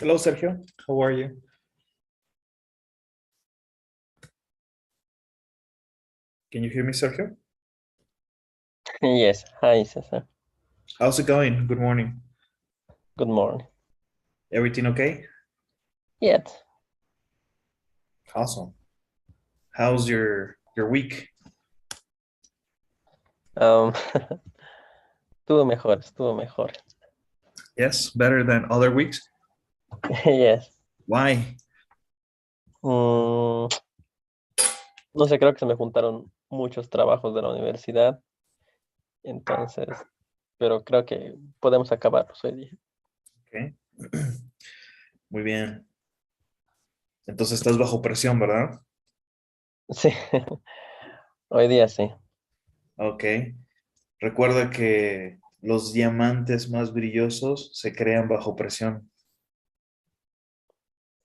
Hello, Sergio. How are you? Can you hear me, Sergio? Yes. Hi, Cesar. How's it going? Good morning. Good morning. Everything okay? Yet. Awesome. How's your week? Um, estuvo mejor. Yes, better than other weeks. Yes. Why? No sé, creo que se me juntaron muchos trabajos de la universidad. Entonces, pero creo que podemos acabarlos hoy día. Okay. Muy bien. Entonces estás bajo presión, ¿verdad? Sí. Hoy día sí. Ok. Recuerda que los diamantes más brillosos se crean bajo presión.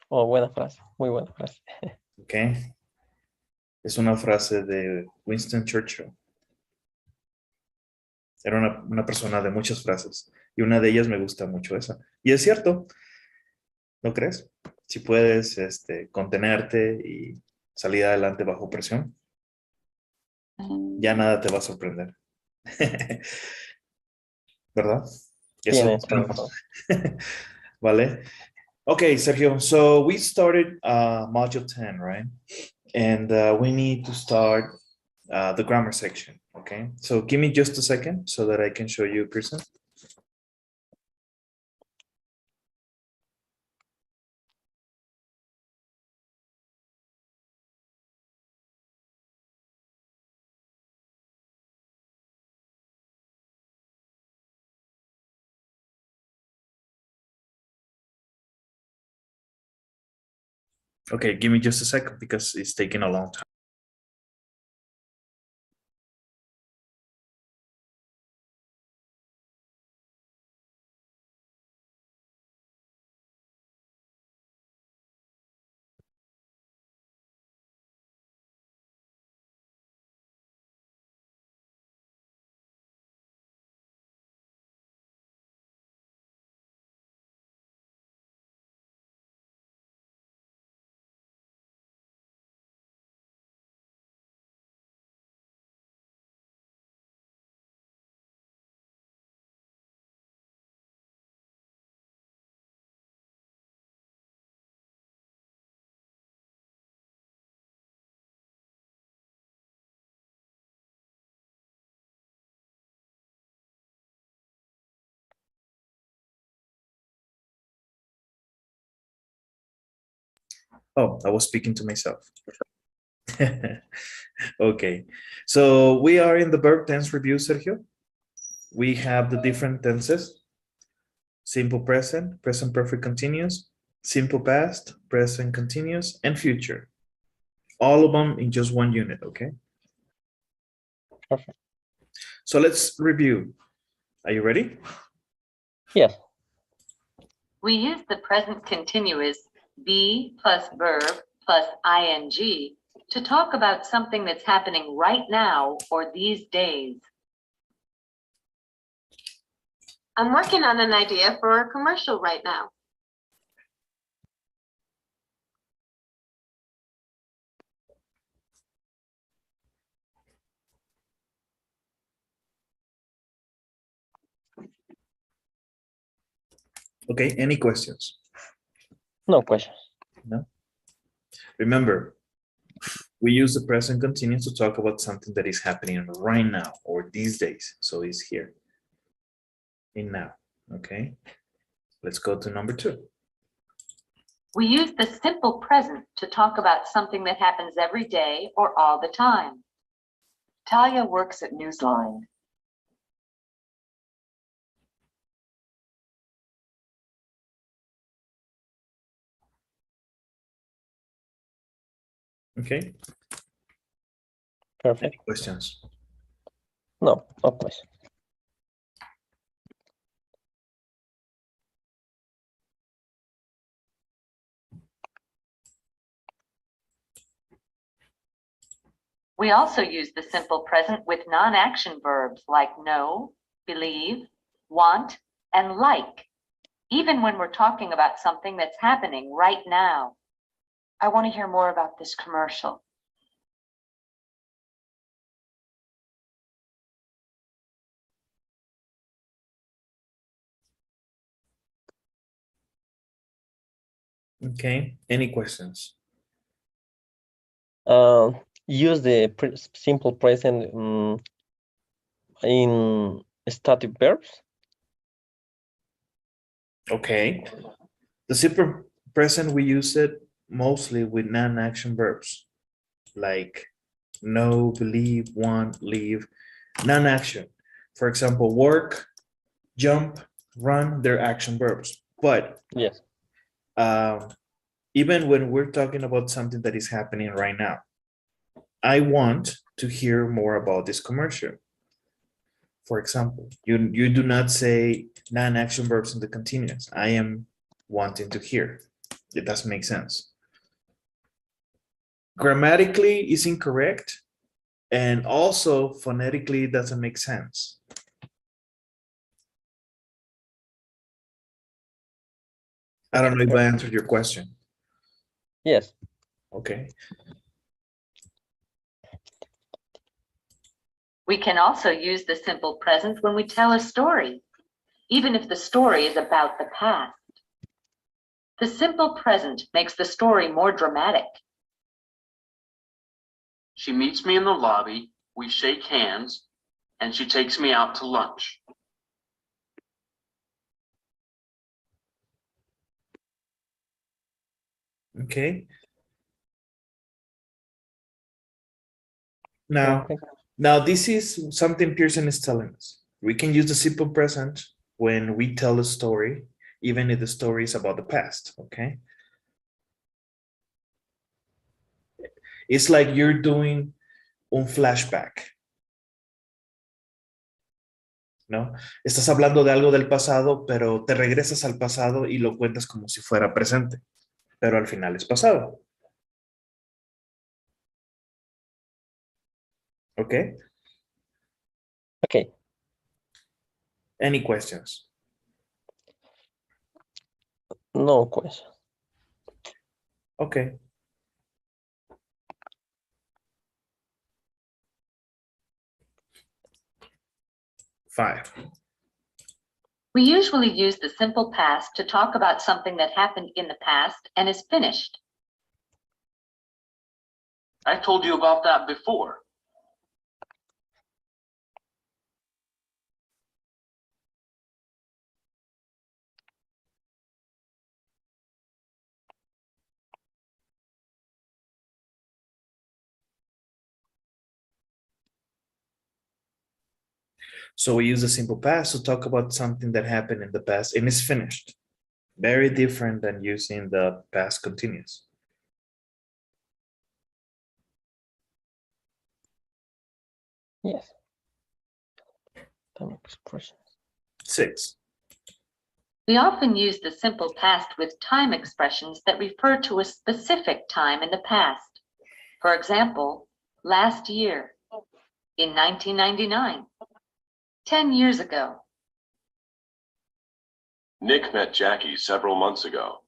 Oh, buena frase. Muy buena frase. Ok. Es una frase de Winston Churchill. Era una persona de muchas frases y una de ellas me gusta mucho esa. Y es cierto, ¿no crees? Si puedes contenerte y salir adelante bajo presión, ya nada te va a sorprender. ¿Verdad? Eso Tienes esperamos. razón. ¿Vale? Okay, Sergio. So we started module 10, right? And we need to start the grammar section. Okay. So give me just a second so that I can show you Pearson. Okay, give me just a second because it's taking a long time. Oh, I was speaking to myself. Okay, so we are in the verb tense review, Sergio. We have the different tenses: simple present, present perfect continuous, simple past, present continuous, and future. All of them in just one unit, okay? Perfect. So let's review. Are you ready? Yes. We use the present continuous be plus verb plus ing to talk about something that's happening right now or these days. I'm working on an idea for a commercial right now. Okay, any questions? No questions. No? Remember, we use the present continuous to talk about something that is happening right now or these days. So it's here, in now, okay? Let's go to number 2. We use the simple present to talk about something that happens every day or all the time. Talia works at Newsline. Okay, Perfect. any questions? No questions. We also use the simple present with non-action verbs like know, believe, want, and like. even when we're talking about something that's happening right now. I want to hear more about this commercial. Okay, any questions? Use the simple present in static verbs. Okay. The simple present, we use it mostly with non-action verbs like know, believe, want, leave, non-action. For example, work, jump, run, they're action verbs. But Yes. even when we're talking about something that is happening right now, I want to hear more about this commercial. For example, you do not say non-action verbs in the continuous. I am wanting to hear. It doesn't make sense. Grammatically is incorrect, and also phonetically it doesn't make sense. I don't know if I answered your question. Yes. Okay. We can also use the simple present when we tell a story, even if the story is about the past. The simple present makes the story more dramatic. She meets me in the lobby, we shake hands, and she takes me out to lunch. Okay. Okay. Now this is something Pearson is telling us. We can use the simple present when we tell a story, even if the story is about the past, okay? It's like you're doing un flashback. ¿No? Estás hablando de algo del pasado, pero te regresas al pasado y lo cuentas como si fuera presente, pero al final es pasado. Okay? Okay. Any questions? No question. Okay. Five. We usually use the simple past to talk about something that happened in the past and is finished. I told you about that before. So we use the simple past to talk about something that happened in the past and is finished. Very different than using the past continuous. Yes. Time expressions. 6. We often use the simple past with time expressions that refer to a specific time in the past. For example, last year, in 1999, 10 years ago. Nick met Jackie several months ago.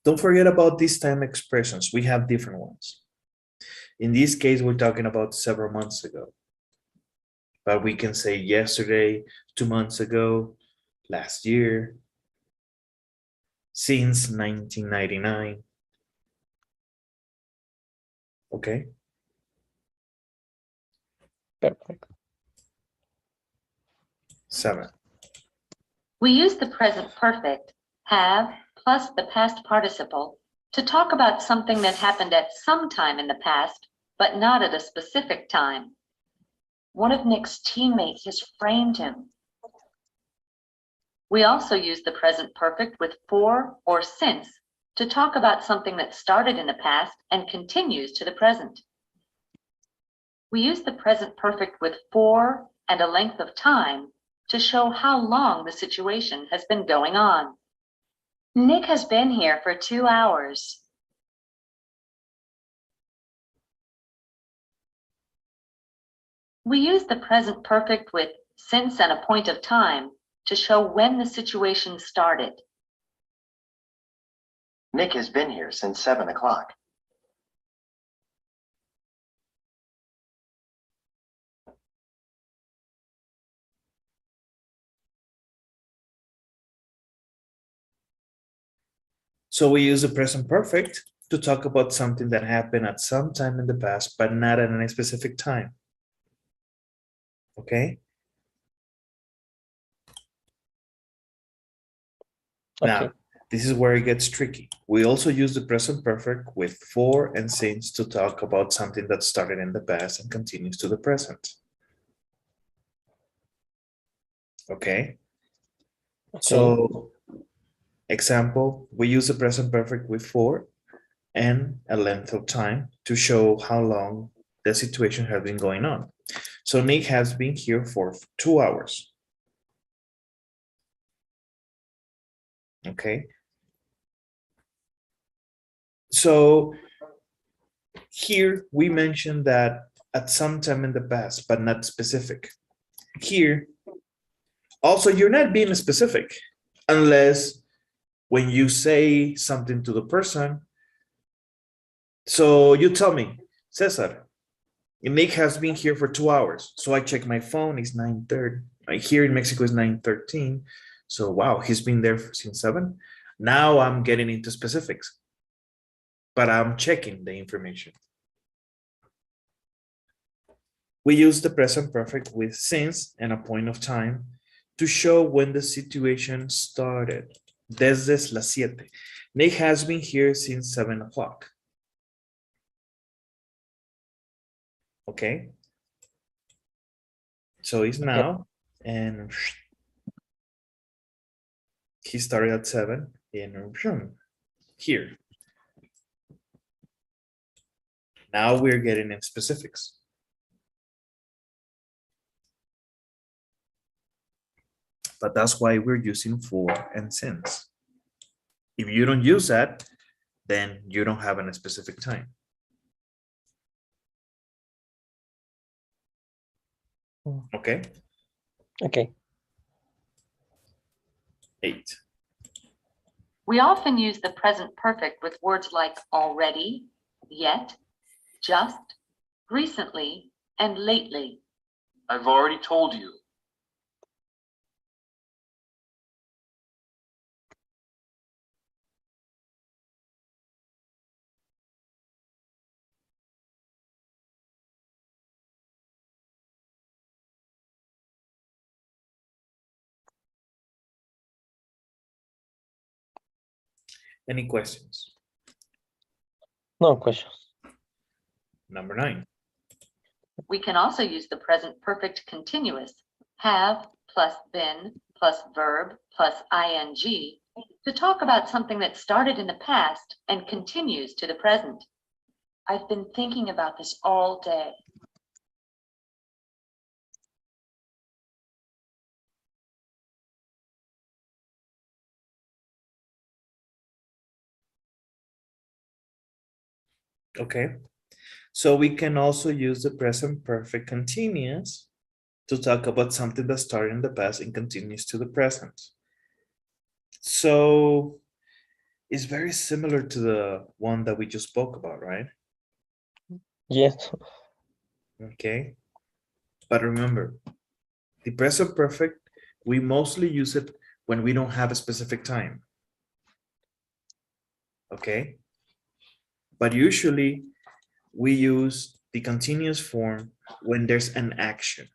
Don't forget about these time expressions. We have different ones. In this case, we're talking about several months ago. But we can say yesterday, 2 months ago, last year, since 1999. Okay. Perfect. 7. We use the present perfect, have, plus the past participle to talk about something that happened at some time in the past, but not at a specific time. One of Nick's teammates has framed him. We also use the present perfect with for or since to talk about something that started in the past and continues to the present. We use the present perfect with for and a length of time to show how long the situation has been going on. Nick has been here for 2 hours. We use the present perfect with since and a point of time to show when the situation started. Nick has been here since 7 o'clock. So we use the present perfect to talk about something that happened at some time in the past, but not at any specific time. Okay? Okay. Now, this is where it gets tricky. We also use the present perfect with for and since to talk about something that started in the past and continues to the present. Okay? So, example, we use the present perfect with for and a length of time to show how long the situation has been going on. So Nick has been here for 2 hours. Okay. So here we mentioned that at some time in the past, but not specific. Here, also you're not being specific unless when you say something to the person. So you tell me, Cesar, Nick has been here for 2 hours. So I check my phone, it's 9:30. Here in Mexico is 9:13. So wow, he's been there since 7. Now I'm getting into specifics, but I'm checking the information. We use the present perfect with since and a point of time to show when the situation started. Desde las 7. Nick has been here since 7 o'clock. Okay. So it's now, and he started at 7 and here. Now we're getting in specifics. But that's why we're using for and since. If you don't use that, then you don't have a specific time. Okay. Okay. 8. We often use the present perfect with words like already, yet, just, recently, and lately. I've already told you. Any questions? No questions. Number 9. We can also use the present perfect continuous, have plus been plus verb plus ing, to talk about something that started in the past and continues to the present. I've been thinking about this all day. Okay. So we can also use the present perfect continuous to talk about something that started in the past and continues to the present. So it's very similar to the one that we just spoke about, right? Yes. Okay. But remember, the present perfect, we mostly use it when we don't have a specific time. Okay. But usually we use the continuous form when there's an action,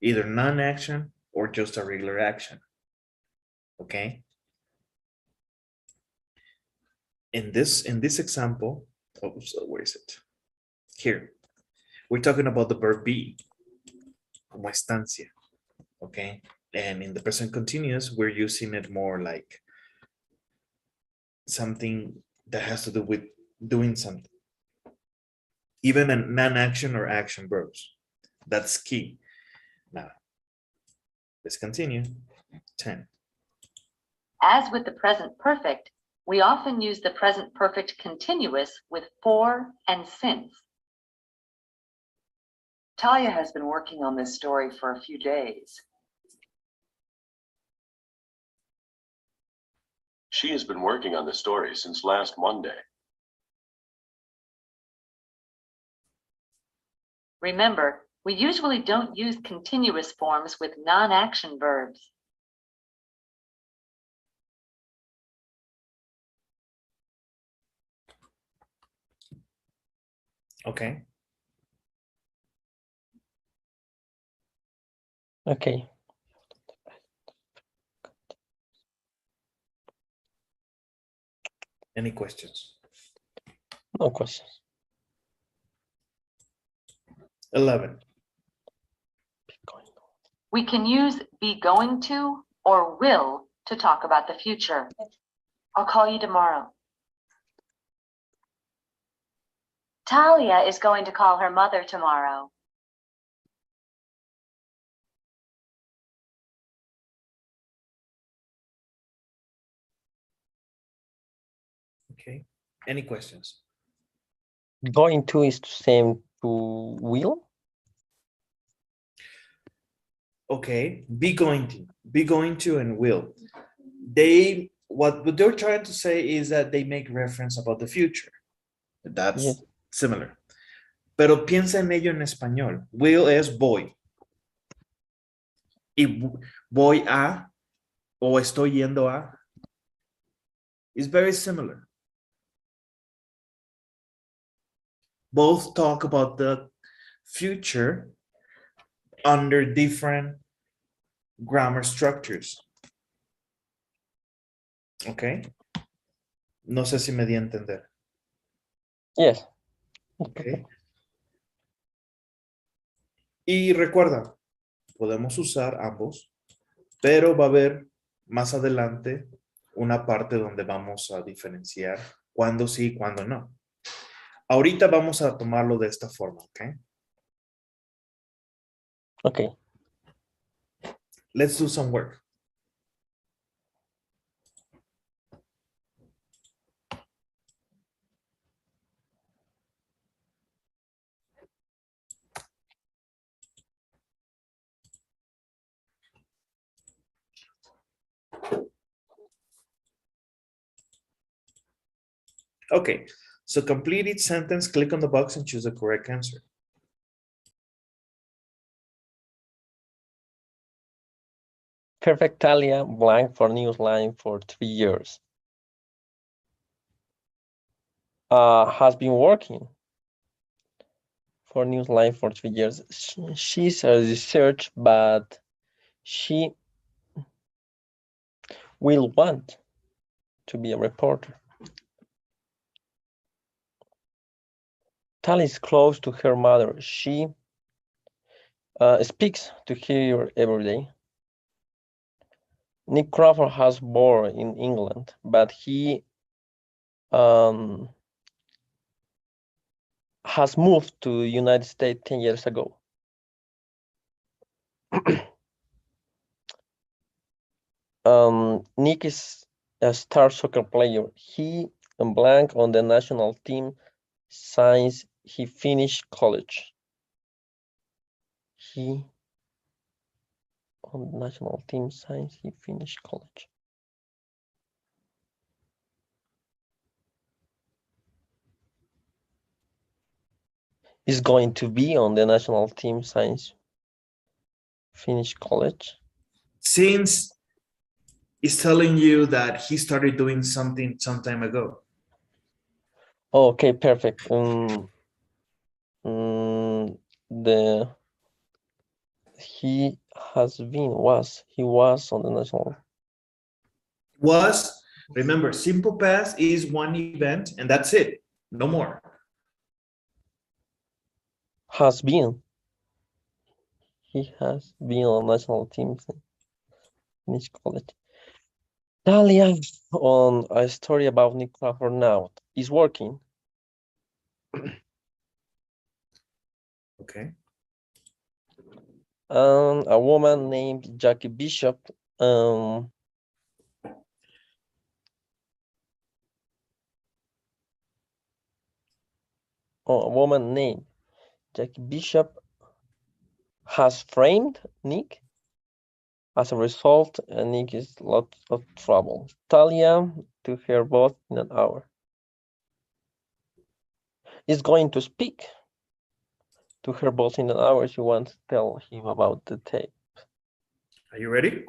either non-action or just a regular action. Okay. In this example, oh, so where is it? Here, we're talking about the verb be, como estancia. Okay. And in the present continuous, we're using it more like something that has to do with doing something. Even in non-action or action verbs. That's key. Now, let's continue. 10. As with the present perfect, we often use the present perfect continuous with for and since. Talia has been working on this story for a few days. She has been working on the story since last Monday. Remember, we usually don't use continuous forms with non-action verbs. Okay. Okay. Any questions? No questions. 11. We can use be going to or will to talk about the future. I'll call you tomorrow. Talia is going to call her mother tomorrow. Okay. Any questions? Going to is the same to will. Okay. Be going to and will. What they're trying to say is that they make reference about the future. That's Yes. similar. Pero piensa en ello en español. Will es voy. Y voy a o estoy yendo a. It's very similar. Both talk about the future under different grammar structures. Okay. No sé si me di a entender. Yes. Okay. Y recuerda, podemos usar ambos, pero va a haber más adelante una parte donde vamos a diferenciar cuándo sí y cuándo no. Ahorita vamos a tomarlo de esta forma, ¿ok? Okay. Let's do some work. Okay, so complete each sentence, click on the box and choose the correct answer. Perfect Talia blank for Newsline for 3 years. Has been working for Newsline for 3 years. She's a research, but she will want to be a reporter. Talia is close to her mother. She speaks to her every day. Nick Crawford has born in England, but he has moved to the United States 10 years ago. Nick is a star soccer player. He blank on the national team since he finished college. He on the national team since he finished college. Is going to be on the national team since finished college. Since it's telling you that he started doing something some time ago. Okay, perfect. He was on the national. Was, remember, simple past is one event and that's it. No more. Has been. He has been on national team since finished college. Talia on a story about Nick Crawford now is working. Okay. A woman named Jackie Bishop a woman named Jackie Bishop has framed Nick. As a result, Nick is lots of trouble. Talia to her boss in an hour. Is going to speak to her boss in an hour. She wants to tell him about the tape. Are you ready?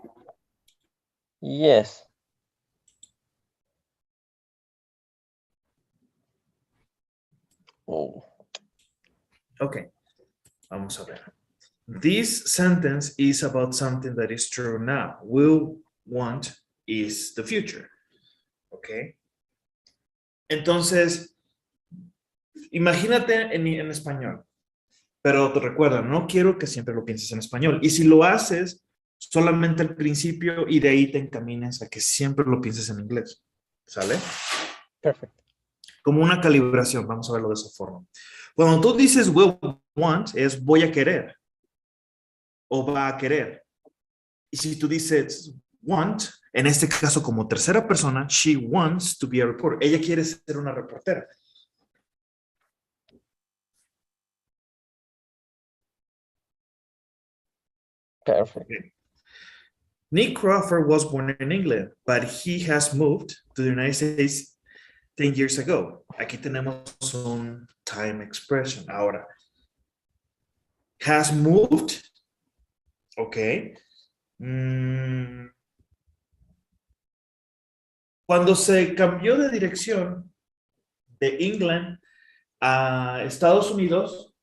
Yes. Oh. Okay. Vamos a ver. This sentence is about something that is true now. Will want is the future. Okay. Entonces, imagínate en español. Pero te recuerda, no quiero que siempre lo pienses en español. Y si lo haces, solamente al principio y de ahí te encaminas a que siempre lo pienses en inglés. ¿Sale? Perfecto. Como una calibración, vamos a verlo de esa forma. Cuando tú dices will want, es voy a querer o va a querer. Y si tú dices want, en este caso como tercera persona, she wants to be a reporter. Ella quiere ser una reportera. Perfect. Okay. Nick Crawford was born in England, but he has moved to the United States 10 years ago. Aquí tenemos un time expression. Ahora, has moved, ok. Cuando se cambió de dirección de England a Estados Unidos,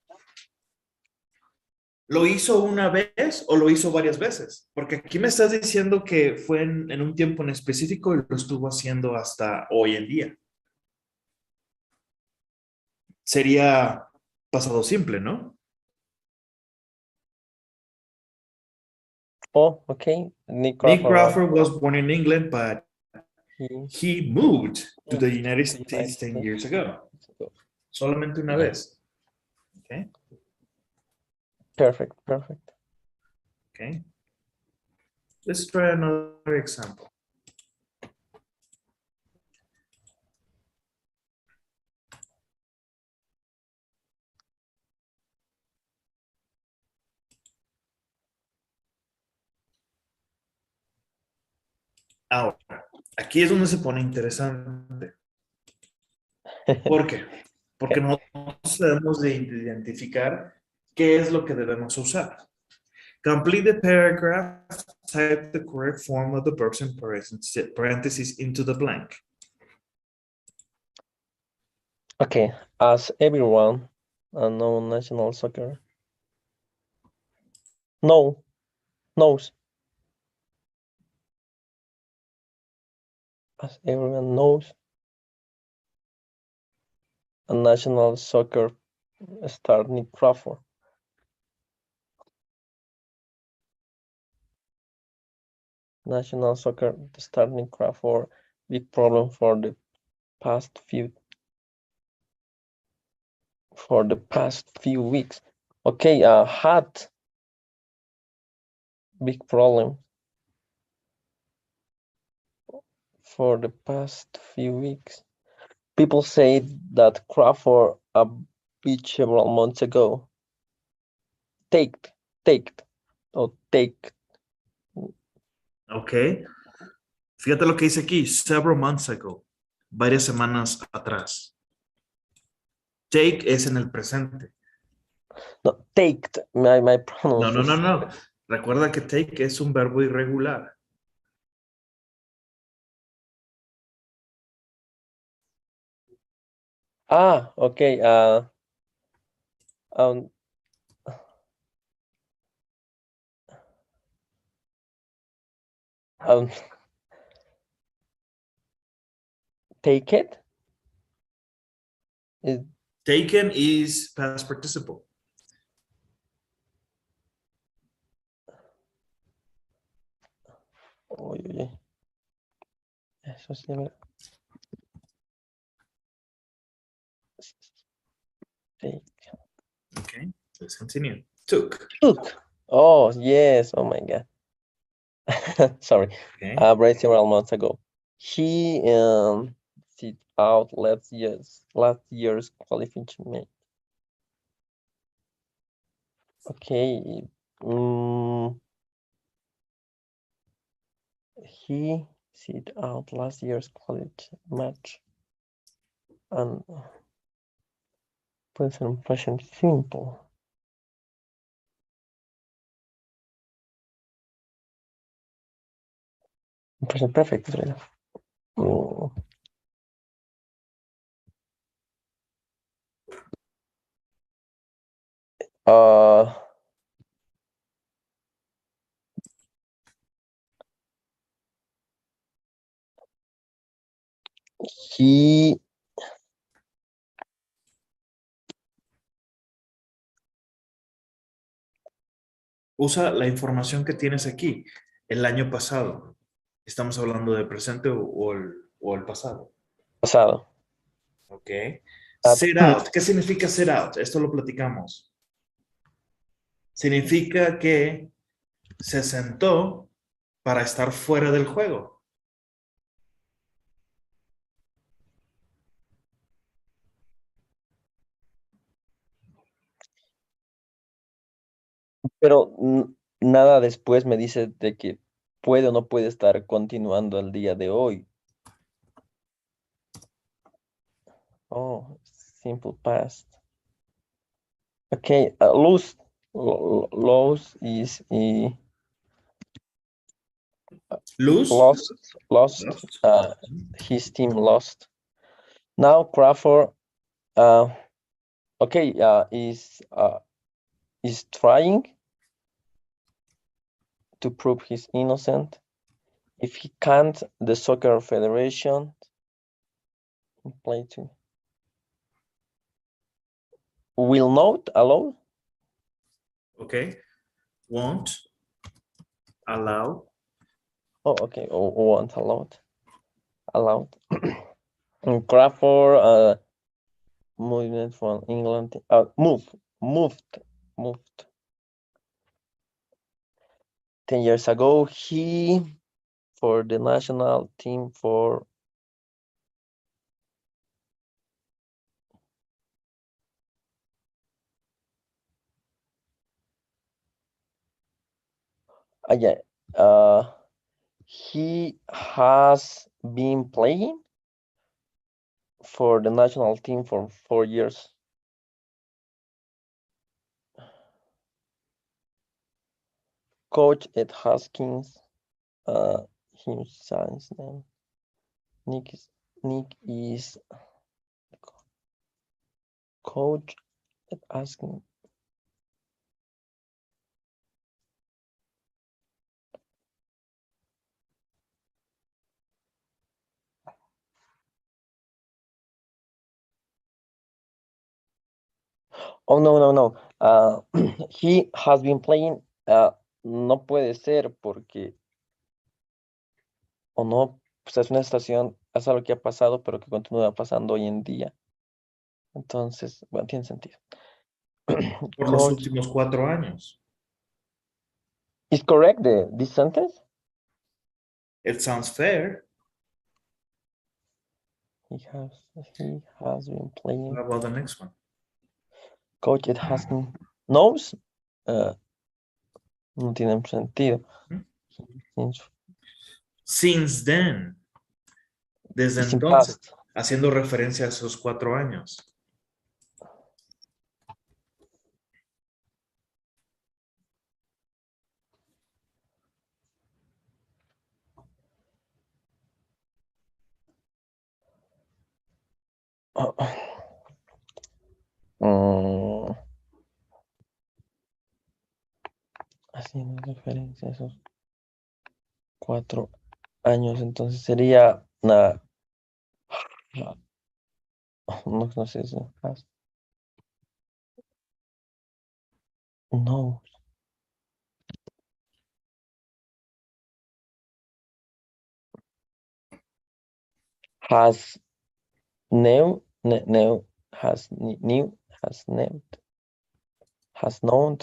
¿lo hizo una vez o lo hizo varias veces? Porque aquí me estás diciendo que fue en un tiempo en específico y lo estuvo haciendo hasta hoy en día. Sería pasado simple, ¿no? Oh, okay. Nick Crawford was born in England, but he moved to the United States 10 years ago. Solamente una vez. Okay. Perfect, perfect. Okay. Let's try another example. Ahora, aquí es donde se pone interesante. ¿Por qué? Porque no debemos de identificar qué es lo que debemos usar. Complete the paragraph, type the correct form of the verbs in parentheses into the blank. Okay, as everyone knows national soccer knows. As everyone knows, a national soccer star Nick Crawford. National soccer star Nick Crawford, big problem for the past few weeks. Okay, had big problem for the past few weeks. People say that Crawford a beat several months ago. Take. Ok. Fíjate lo que dice aquí. Several months ago. Varias semanas atrás. Take es en el presente. No, take. My pronunciation. No. Recuerda que take es un verbo irregular. Ah, okay. Take it. Taken is past participle. Oye. Eso sí me... Take. Okay, let's continue. Took. Oh, yes. Oh my God. Sorry. Okay. Right several months ago. He sit out last year's qualification Okay. He sit out last year's college match and puede ser un present simple. Un present perfect, sería. Uh, he Usa la información que tienes aquí, el año pasado. Estamos hablando del presente o el pasado. pasado. Ok. Set Hmm. out. ¿Qué significa set out? Esto lo platicamos. Significa que se sentó para estar fuera del juego. Pero nada después me dice de que puede o no puede estar continuando el día de hoy. Oh, simple past. Okay, lose is Lose. lost. Lost. His team lost. Now Crawford, okay, is trying to prove he's innocent. If he can't, the soccer federation play to will not allow. Okay. Won't allow. Oh, okay. Oh, won't allowed. Allowed. And Crawford, movement from England. Moved. 10 years ago, he for the national team for yeah. He has been playing for the national team for 4 years. Coach at Haskins, him signs name. Nick is coach at Haskins. Oh, no. He has been playing. No puede ser porque, o no, pues es una estación, es algo que ha pasado, pero que continúa pasando hoy en día. Entonces, bueno, tiene sentido. Por los Coach, últimos 4 años. is correct this sentence? It sounds fair. He has been playing. How about the next one? Coach at Haskins knows. No tiene sentido. Since then. Desde It's in entonces, past. haciendo referencia a esos 4 años. Haciendo referencia a esos 4 años, entonces sería no sé si no has new has new has named has known.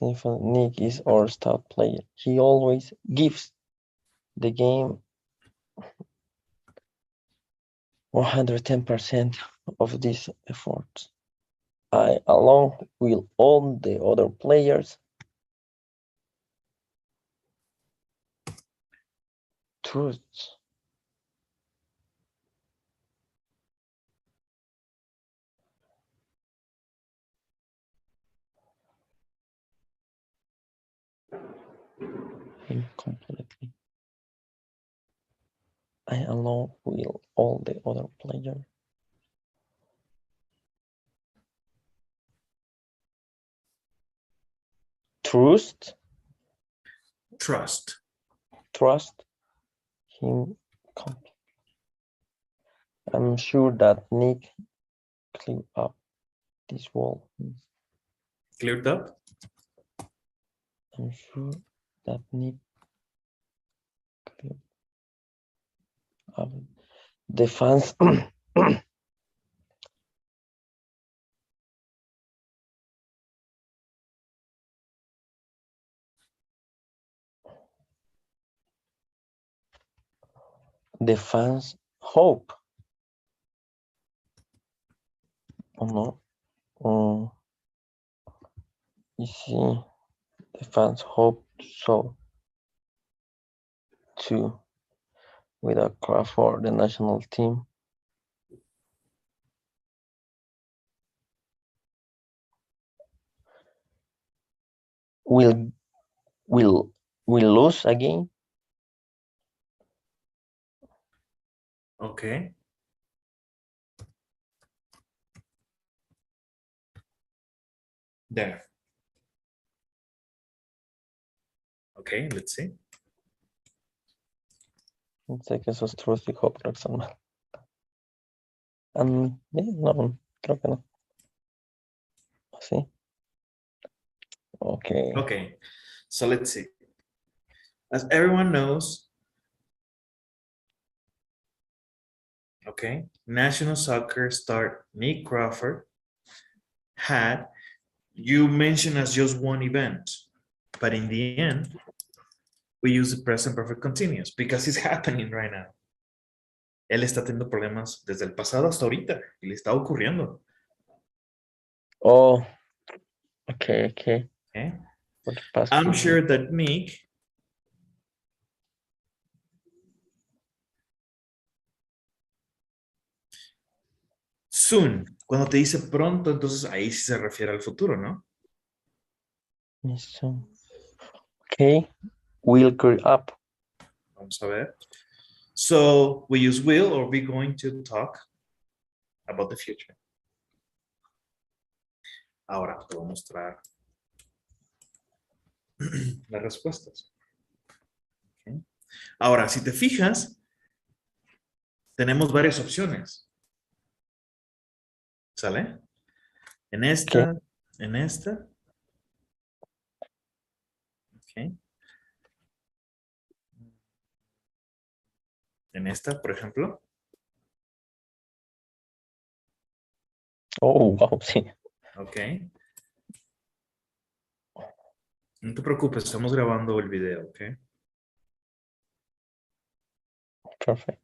Nick is our star player. He always gives the game 110% of this effort. I, along with all the other players, trust. Him completely. I, along with all the other players, trust him completely. I'm sure that Nick cleaned up this wall. Cleared up? I'm sure that Nick cleaned up. The fans the fans hope. Oh no. You see, the fans hope so too. With a craft for the national team. Will lose again? Okay. There. Okay, let's see. Sé que eso es truth y hope, creo que son mal. No, creo que no. Sí. Okay. Okay, so let's see. As everyone knows, okay, national soccer star Nick Crawford had, you mentioned as just one event, but in the end, we use the present perfect continuous because it's happening right now. Él está teniendo problemas desde el pasado hasta ahorita y le está ocurriendo. Oh, okay. Okay? What the past I'm period. sure that Nick soon, cuando te dice pronto, entonces ahí sí se refiere al futuro, ¿no? Okay, will grow up. Vamos a ver. So we use will, or we're going to talk about the future. Ahora te voy a mostrar las respuestas. Okay. Ahora, si te fijas, tenemos varias opciones. ¿Sale? En esta, en esta. Okay. En esta, por ejemplo. Oh, wow, sí. Ok. No te preocupes, estamos grabando el video, ¿ok? Perfect.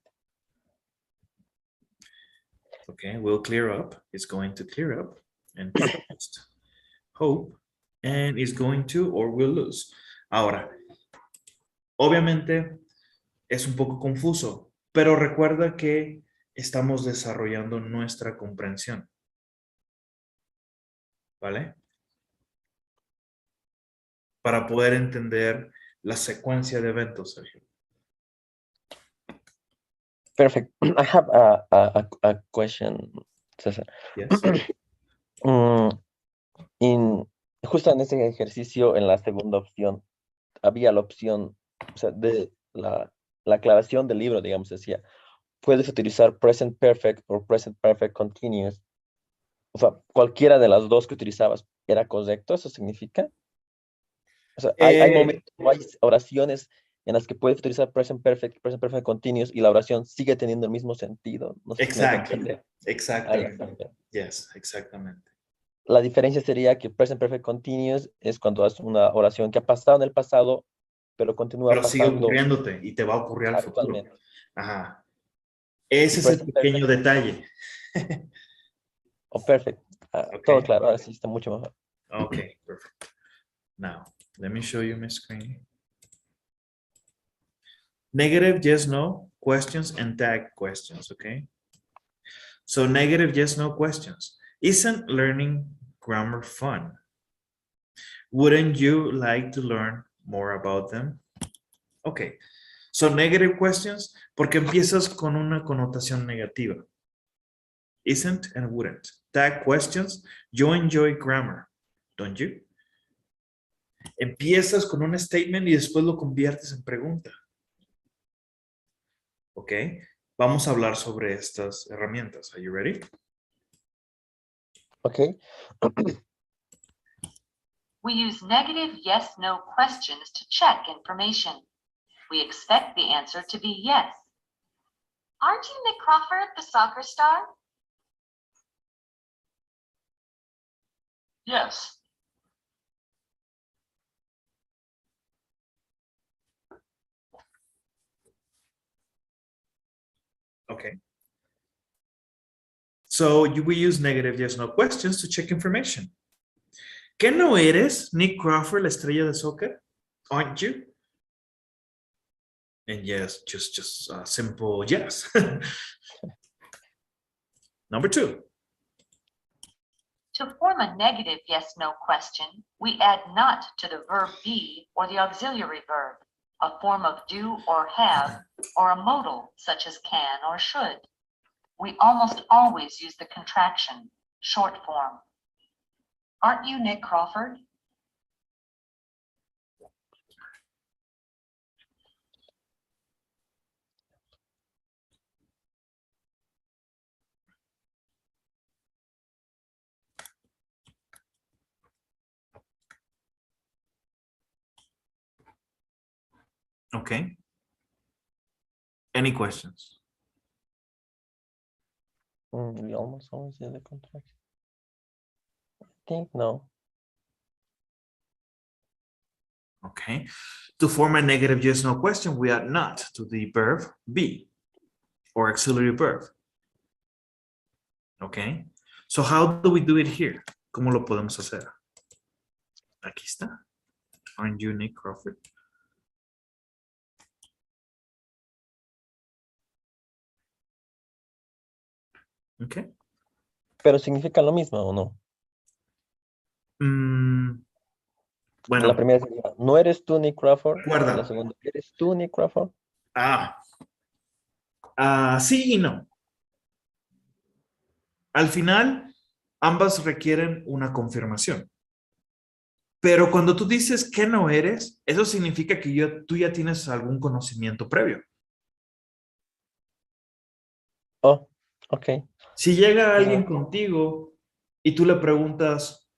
Okay, will clear up. It's going to clear up. And trust, hope, and is going to or will lose. Ahora, obviamente es un poco confuso, pero recuerda que estamos desarrollando nuestra comprensión. ¿Vale? Para poder entender la secuencia de eventos, Sergio. Perfect. I have a question, César. Yes. Justo en ese ejercicio, en la segunda opción, había la opción, o sea, de la aclaración del libro, digamos, decía, puedes utilizar present perfect o present perfect continuous. O sea, cualquiera de las dos que utilizabas era correcto, ¿eso significa? O sea, hay momentos, hay oraciones en las que puedes utilizar present perfect continuous y la oración sigue teniendo el mismo sentido. No sé si me dejo entender. Exactamente. Yes, exactamente. La diferencia sería que present perfect continuous es cuando haces una oración que ha pasado en el pasado, pero continúa pero pasando. sigue ocurriéndote y te va a ocurrir al futuro. Actualmente. Ajá. Ese es el Present pequeño perfect. detalle. Oh, perfect. Todo Okay. claro, ahora sí está mucho mejor. Okay, perfect. Now, let me show you my screen. Negative, yes, no questions and tag questions, okay? So negative, yes, no questions. Isn't learning grammar fun? Wouldn't you like to learn more about them? Okay. So negative questions porque empiezas con una connotación negativa. Isn't and wouldn't. Tag questions. You enjoy grammar, don't you? Empiezas con un statement y después lo conviertes en pregunta. ¿Ok? Vamos a hablar sobre estas herramientas. Are you ready? Okay. We use negative yes/no questions to check information. We expect the answer to be yes. Aren't you Nick Crawford, the soccer star? Yes. Okay. So we use negative yes no questions to check information. ¿Qué no eres, Nick Crawford, la estrella de soccer? Aren't you? And yes, just simple yes. Number 2. To form a negative yes/no question, we add not to the verb be or the auxiliary verb, a form of do or have, or a modal such as can or should. We almost always use the contraction, short form. Aren't you Nick Crawford? Okay. Any questions? We almost always use the contraction. I think no. Okay. To form a negative yes no question, we add not to the verb be or auxiliary verb. Okay. So how do we do it here? ¿Cómo lo podemos hacer? Aquí está. Aren't you Nick Crawford? Okay. Pero significa lo mismo o no. Bueno, La primera sería, ¿no eres tú Nick Crawford? Recuerda. Y la segunda, ¿eres tú Nick Crawford? Sí y no. Al final, ambas requieren una confirmación. Pero cuando tú dices que no eres, eso significa que tú ya tienes algún conocimiento previo. Oh, ok. Si llega alguien No. contigo y tú le preguntas,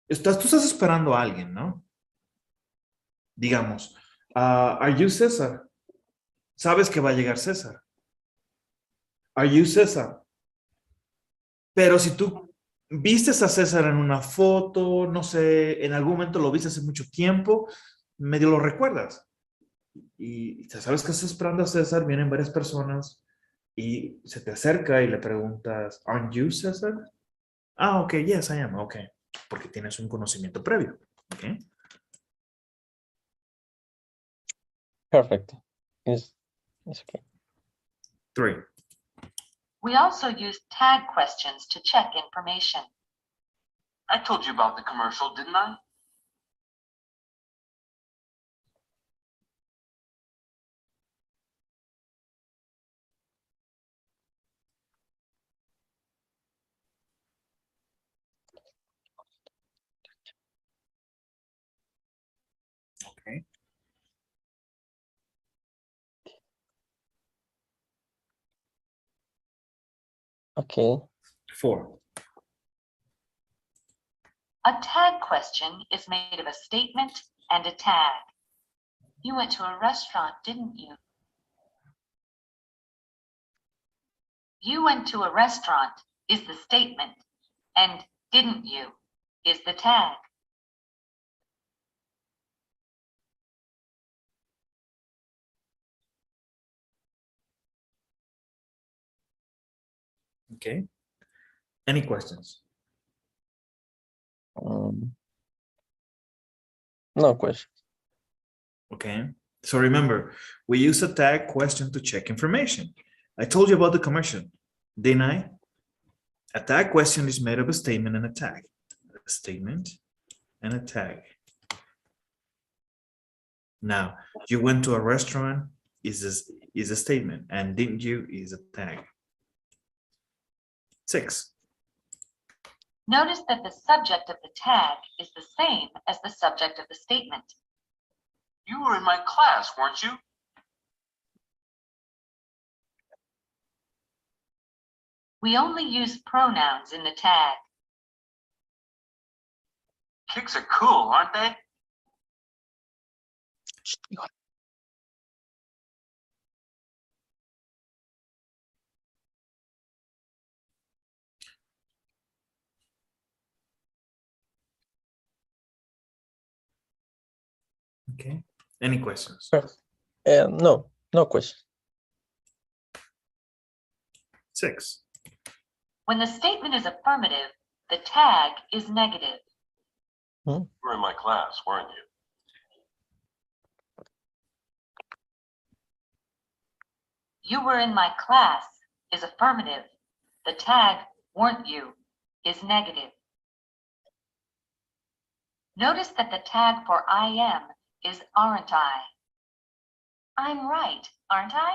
tú estás esperando a alguien, ¿no? Digamos, ¿are you César? Sabes que va a llegar César. ¿Are you César? Pero si tú vistes a César en una foto, no sé, en algún momento lo viste hace mucho tiempo, medio lo recuerdas. Y sabes que estás esperando a César, vienen varias personas y se te acerca y le preguntas, ¿Aren't you César? Ok, yes, I am, ok. Porque tienes un conocimiento previo, ok. Perfect. It's okay. 3. We also use tag questions to check information. I told you about the commercial, didn't I? Okay. Okay. 4. A tag question is made of a statement and a tag. You went to a restaurant, didn't you? You went to a restaurant is the statement, and didn't you is the tag. Okay. Any questions? No question. Okay. So remember, we use a tag question to check information. I told you about the commercial, didn't I? A tag question is made of a statement and a tag. A statement and a tag. Now, you went to a restaurant is a statement, and didn't you is a tag. 6. Notice that the subject of the tag is the same as the subject of the statement. You were in my class, weren't you? We only use pronouns in the tag. Kicks are cool, aren't they? Okay. Any questions? No, no question. 6. When the statement is affirmative, the tag is negative. You were in my class, weren't you? You were in my class is affirmative. The tag, weren't you, is negative. Notice that the tag for I am is aren't I. I'm right, aren't I?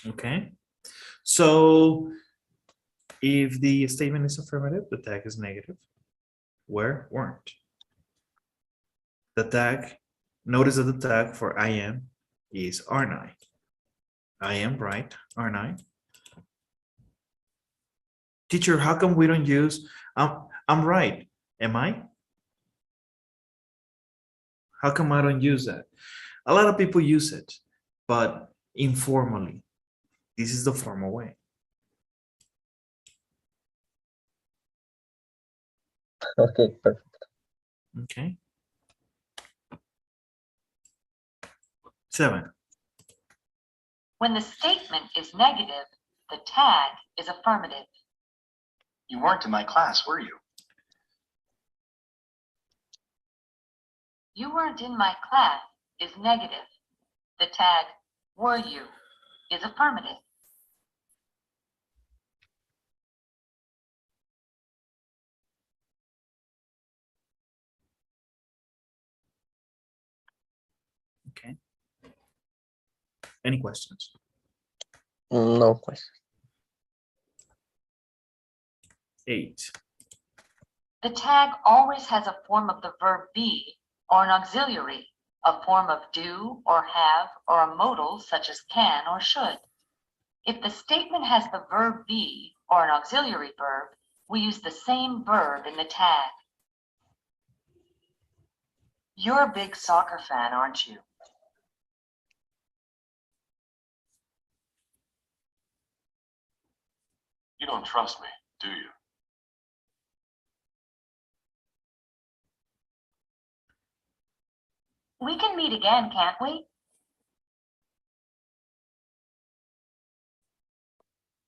Okay. So if the statement is affirmative, the tag is negative. Where? Weren't. The tag, notice that the tag for I am is aren't I. I am right, aren't I? Teacher, how come we don't use I'm right, am I? How come I don't use that? A lot of people use it, but informally. This is the formal way. Okay, perfect. Okay. 7. When the statement is negative, the tag is affirmative. You weren't in my class, were you? You weren't in my class is negative. The tag, were you, is affirmative. Okay. Any questions? No question. 8. The tag always has a form of the verb be or an auxiliary, a form of do or have or a modal such as can or should. If the statement has the verb be or an auxiliary verb, we use the same verb in the tag. You're a big soccer fan, aren't you? You don't trust me, do you? We can meet again, can't we?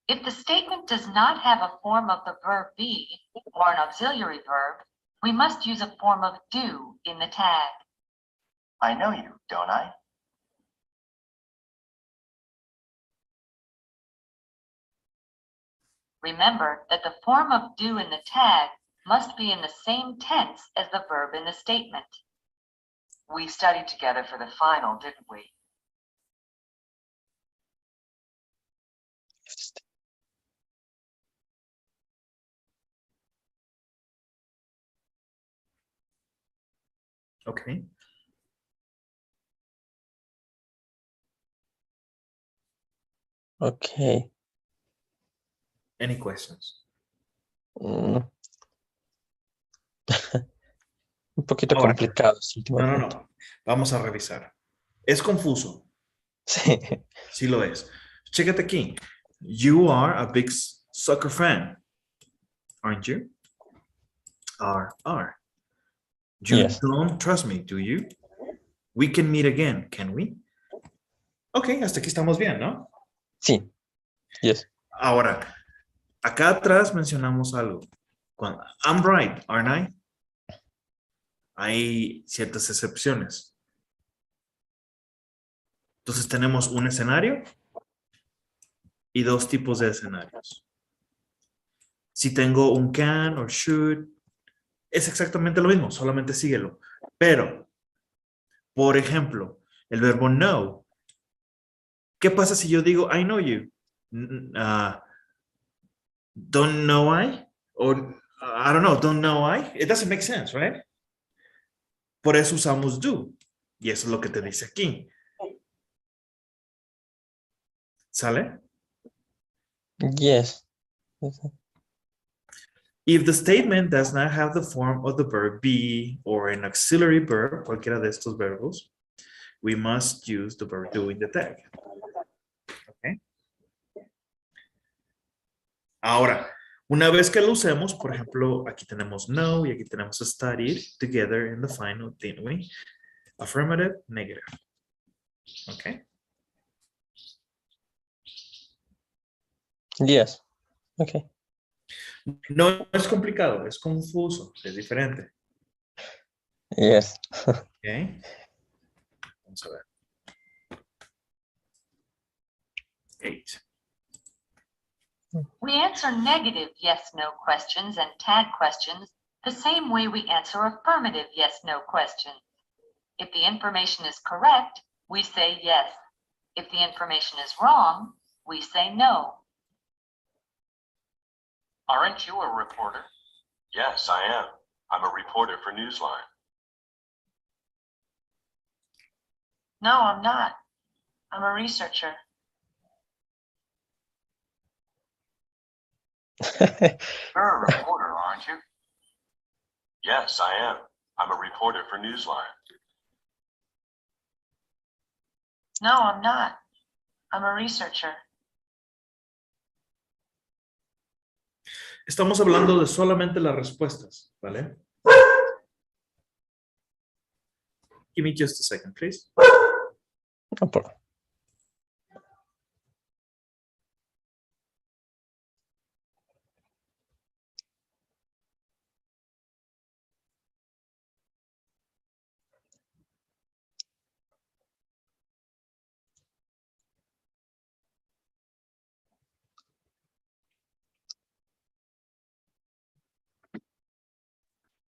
If the statement does not have a form of the verb be or an auxiliary verb, we must use a form of do in the tag. I know you, don't I? Remember that the form of do in the tag must be in the same tense as the verb in the statement. We studied together for the final, didn't we? Okay. Okay. Any questions? Un poquito Ahora. complicados No, no, últimamente. no. Vamos a revisar. ¿Es confuso? Sí. Sí lo es. Chécate aquí. You are a big soccer fan, aren't you? Are. You Yes. don't trust me, do you? We can meet again, can we? Ok, hasta aquí estamos bien, ¿no? Sí. Yes. Ahora, acá atrás mencionamos algo. Cuando, I'm right, aren't I? Hay ciertas excepciones. Entonces tenemos un escenario y dos tipos de escenarios. Si tengo un can o should, es exactamente lo mismo, solamente síguelo. Pero, por ejemplo, el verbo know. ¿Qué pasa si yo digo I know you? Don't know I? Or I don't know, don't know I? It doesn't make sense, right? Por eso usamos do. Y eso es lo que te dice aquí. ¿Sale? Yes. If the statement does not have the form of the verb be or an auxiliary verb, cualquiera de estos verbos, we must use the verb do in the tag. Okay. Ahora, una vez que lo usemos, por ejemplo, aquí tenemos know y aquí tenemos studied together in the final, didn't we? Affirmative, negative. Okay. Yes. Okay. No es complicado, es confuso, es diferente. Yes. Okay. Vamos a ver. 8. We answer negative yes/no questions and tag questions the same way we answer affirmative yes/no questions. If the information is correct, we say yes. If the information is wrong, we say no. Aren't you a reporter? Yes, I am. I'm a reporter for Newsline. No, I'm not. I'm a researcher. You're a reporter, aren't you? Yes, I am. I'm a reporter for Newsline. No, I'm not. I'm a researcher. Estamos hablando de solamente las respuestas, ¿vale? Give me just a second, please. No problem.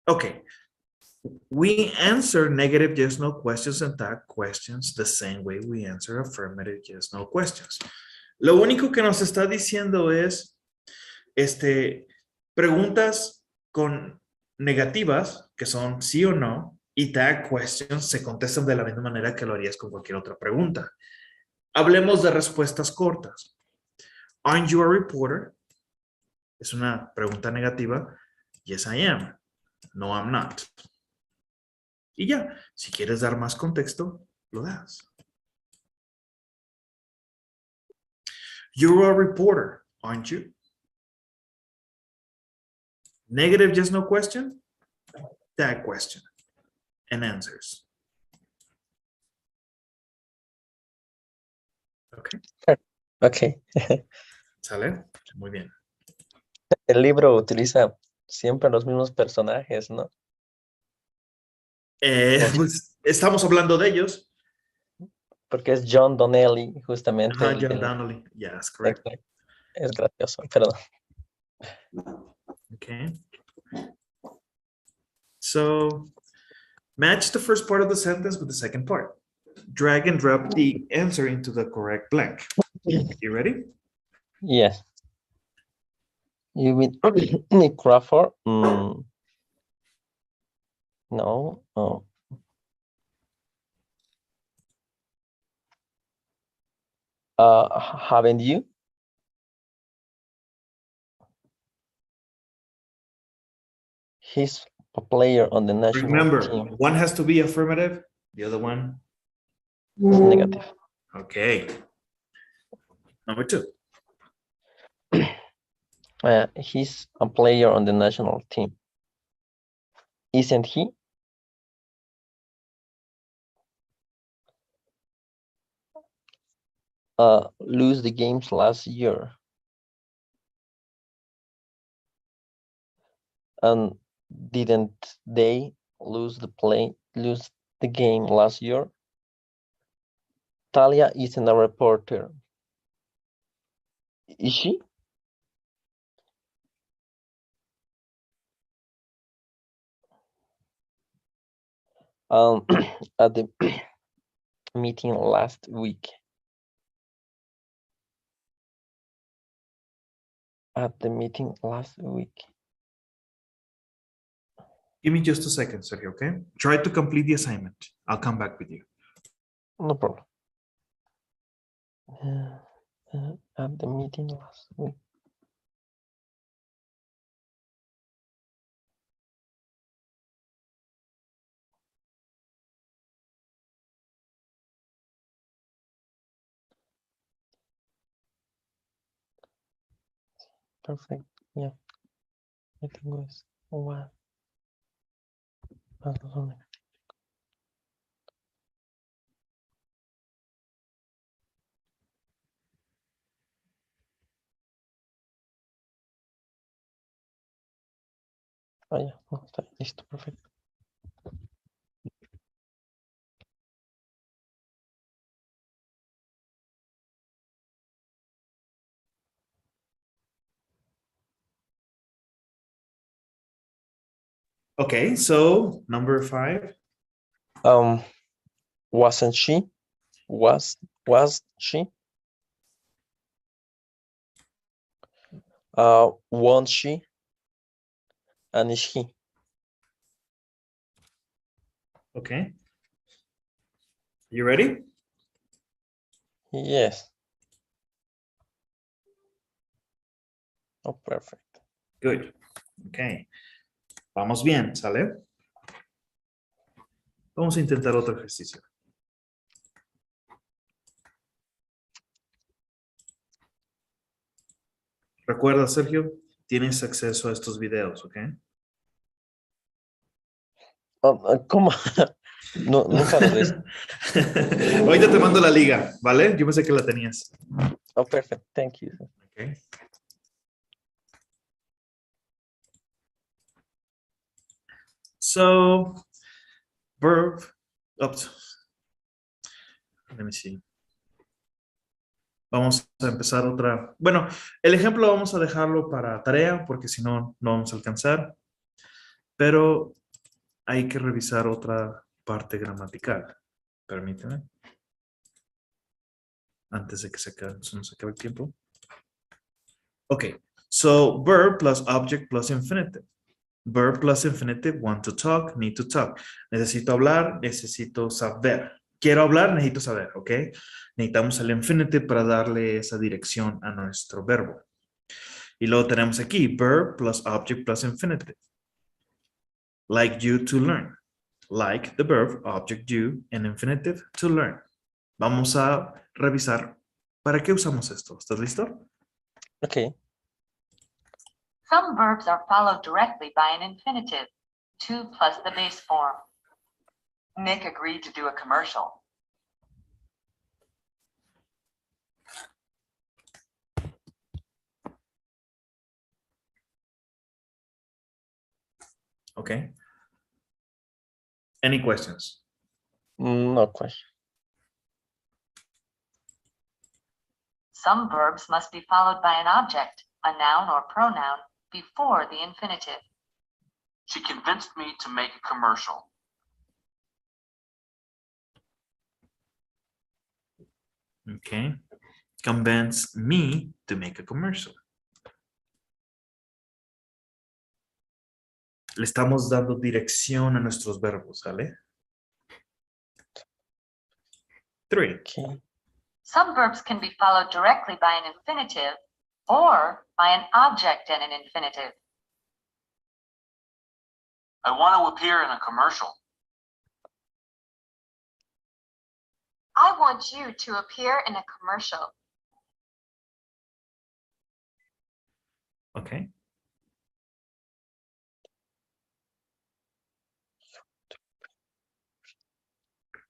Okay. We answer negative yes, no questions and tag questions the same way we answer affirmative yes, no questions. Lo único que nos está diciendo es, preguntas con negativas, que son sí o no, y tag questions se contestan de la misma manera que lo harías con cualquier otra pregunta. Hablemos de respuestas cortas. Aren't you a reporter? Es una pregunta negativa. Yes, I am. No, I'm not. Y ya, si quieres dar más contexto, lo das. You're a reporter, aren't you? Negative, just no question. Tag question. And answers. Okay. Okay. ¿Sale? Muy bien. El libro utiliza siempre los mismos personajes, ¿no? Pues, estamos hablando de ellos. Porque es John Donnelly, justamente. John Donnelly. Yes, correct. Exacto. Es gracioso, perdón. Okay. So, match the first part of the sentence with the second part. Drag and drop the answer into the correct blank. You ready? Yes. You mean Nick Crawford? No. Oh. Haven't you? He's a player on the national Remember, team. one has to be affirmative, the other one Negative. okay. Number 2. He's a player on the national team. Isn't he? Lose the games last year. And didn't they lose the game last year? Talia isn't a reporter. Is she? At the meeting last week. At the meeting last week. Give me just a second, Sergio, okay? Try to complete the assignment. I'll come back with you. No problem. At the meeting last week. Perfect. Yeah. I think it was one. Ah, ya, no, está listo, perfecto. Okay, so number 5. Wasn't she? Was she? Won't she? And is he? Okay. You ready? Yes. Oh, perfect. Good. Okay. Vamos bien, ¿sale? Vamos a intentar otro ejercicio. Recuerda, Sergio, tienes acceso a estos videos, ¿ok? ¿Cómo? No, nunca lo ves. Ahorita te mando la liga, ¿vale? Yo pensé que la tenías. Oh, perfect. Thank you. Okay. So, verb. Oops. Let me see. Vamos a empezar otra. Bueno, el ejemplo vamos a dejarlo para tarea porque si no, no vamos a alcanzar. Pero hay que revisar otra parte gramatical. Permíteme. Antes de que se nos acabe el tiempo. Okay, so verb plus object plus infinitive. Verb plus infinitive, want to talk, need to talk. Necesito hablar, necesito saber. Quiero hablar, necesito saber, ¿ok? Necesitamos el infinitive para darle esa dirección a nuestro verbo. Y luego tenemos aquí, verb plus object plus infinitive. Like you to learn. Like the verb, object you, and infinitive to learn. Vamos a revisar para qué usamos esto. ¿Estás listo? Okay. Some verbs are followed directly by an infinitive, to plus the base form. Nick agreed to do a commercial. Okay. Any questions? No question. Some verbs must be followed by an object, a noun or pronoun, before the infinitive. She convinced me to make a commercial. Okay. Convince me to make a commercial. Le estamos dando dirección a nuestros verbos, ¿sale? 3. Okay. Some verbs can be followed directly by an infinitive or by an object and an infinitive. I want to appear in a commercial. I want you to appear in a commercial. Okay.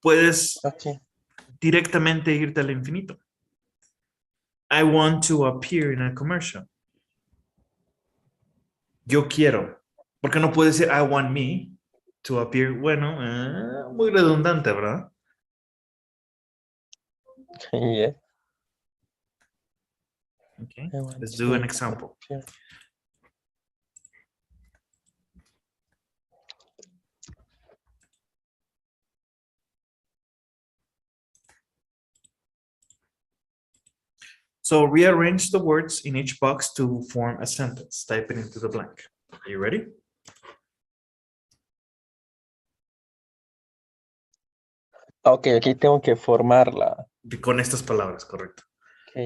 Puedes Okay. directamente irte al infinito. I want to appear in a commercial. Yo quiero. Porque no puede decir I want me to appear. Bueno, muy redundante, ¿verdad? Yeah. Okay. I want Let's do an to example. appear. So rearrange the words in each box to form a sentence. Type it into the blank. Are you ready? Ok, aquí tengo que formarla. Con estas palabras, correcto. Ok.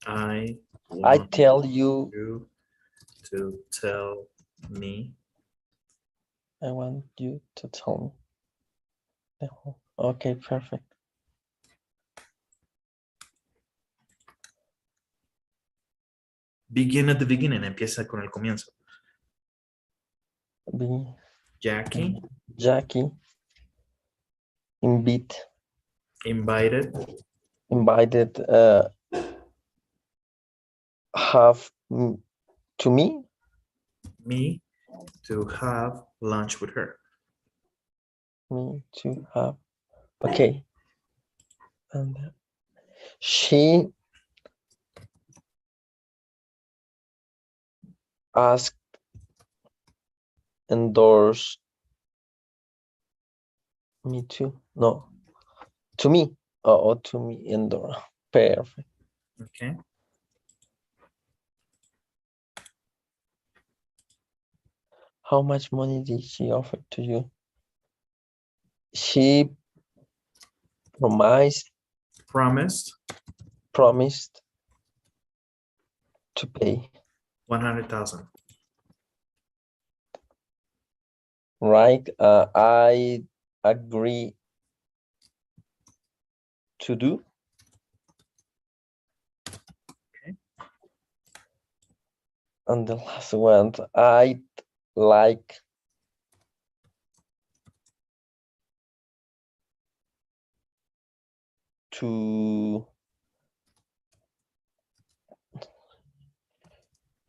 I I want tell you, you to tell me. I want you to tell me. Okay, perfect. Begin at the beginning. Empieza con el comienzo. Be Jackie Jackie invited invited to me me to have lunch with her. to have. Okay. And she asked endorse me to no to me to me endorse. Perfect. Okay. How much money did she offer to you? She promised to pay. 100,000. Right. I agree to do. Okay. And the last one, I'd like to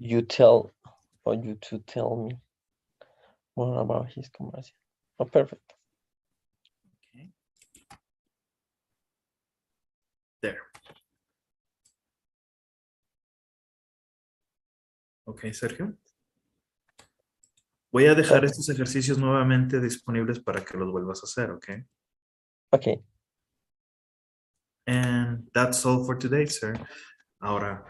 you to tell me more about his commercial. Oh, perfect. Okay. There. Ok, Sergio. Voy a dejar Perfect. estos ejercicios nuevamente disponibles para que los vuelvas a hacer, ¿ok? Okay. And that's all for today, sir. Ahora,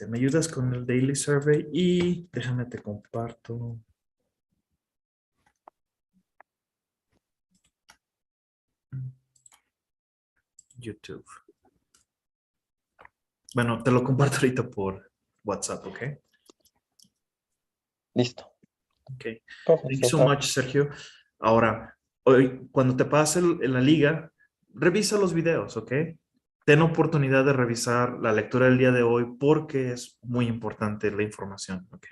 me ayudas con el daily survey y déjame te comparto. YouTube. Bueno, te lo comparto ahorita por WhatsApp, ¿ok? Listo. Ok. Perfect. Thank you so much, Sergio. Ahora, hoy, cuando te pase en la liga, revisa los videos, ¿ok? Ten oportunidad de revisar la lectura del día de hoy porque es muy importante la información, ¿ok?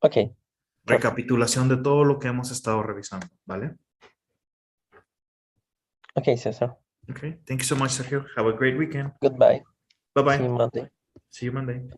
Okay. Recapitulación de todo lo que hemos estado revisando, ¿vale? Okay, Cesar. Okay. Thank you so much, Sergio. Have a great weekend. Goodbye. Bye-bye. See you Monday. See you Monday.